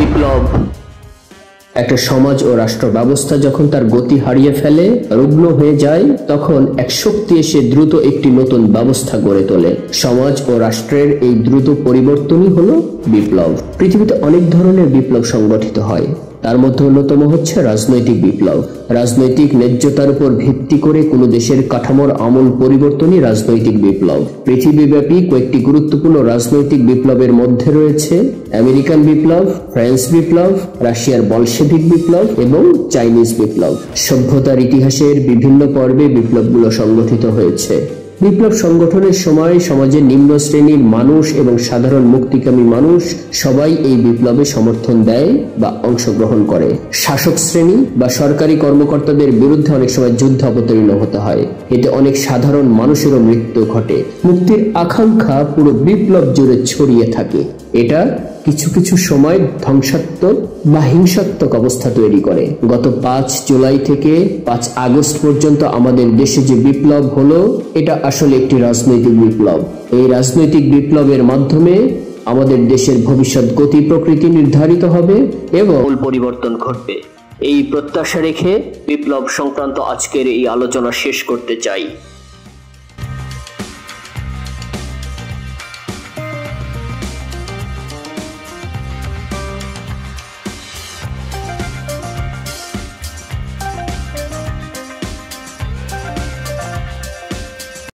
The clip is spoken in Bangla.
বিপ্লব। একটা সমাজ ও রাষ্ট্র ব্যবস্থা যখন তার গতি হারিয়ে ফেলে, রুগ্ন হয়ে যায়, তখন এক শক্তি এসে দ্রুত একটি নতুন ব্যবস্থা গড়ে তোলে। সমাজ ও রাষ্ট্রের এই দ্রুত পরিবর্তনই হলো বিপ্লব। পৃথিবীতে অনেক ধরনের বিপ্লব সংগঠিত হয়, তার মধ্যে অন্যতম হচ্ছে রাজনৈতিক বিপ্লব। রাজনৈতিক ন্যায্যতার উপর ভিত্তি করে কোনো দেশের কাঠামোর আমূল পরিবর্তনই রাজনৈতিক বিপ্লব। পৃথিবীব্যাপী কয়েকটি গুরুত্বপূর্ণ রাজনৈতিক বিপ্লবের মধ্যে রয়েছে আমেরিকান বিপ্লব, ফ্রান্স বিপ্লব, রাশিয়ার বলশেভিক বিপ্লব এবং চাইনিজ বিপ্লব। সভ্যতার ইতিহাসের বিভিন্ন পর্বে বিপ্লবগুলো সংগঠিত হয়েছে। বিপ্লব সংগঠনের সময় সমাজের নিম্ন শ্রেণীর মানুষ এবং সাধারণ মুক্তিকামী মানুষ সবাই এই বিপ্লবে সমর্থন দেয় বা অংশগ্রহণ করে। শাসক শ্রেণী বা সরকারি কর্মকর্তাদের বিরুদ্ধে অনেক সময় যুদ্ধ অবতীর্ণ হতে হয়। এতে অনেক সাধারণ মানুষেরও মৃত্যু ঘটে। মুক্তির আকাঙ্ক্ষা পুরো বিপ্লব জুড়ে ছড়িয়ে থাকে। এটা কিছু কিছু সময় ধ্বংসাত্মক বা হিংসাত্মক অবস্থা তৈরি করে। গত 5 জুলাই থেকে 5 আগস্ট পর্যন্ত আমাদের দেশে যে বিপ্লব হলো, এটা আসলে একটি রাজনৈতিক বিপ্লব। এই রাজনৈতিক বিপ্লবের মাধ্যমে আমাদের দেশের ভবিষ্যৎ গতি প্রকৃতি নির্ধারিত হবে এবং পরিবর্তন ঘটবে। এই প্রত্যাশা রেখে বিপ্লব সংক্রান্ত আজকের এই আলোচনা শেষ করতে চাই।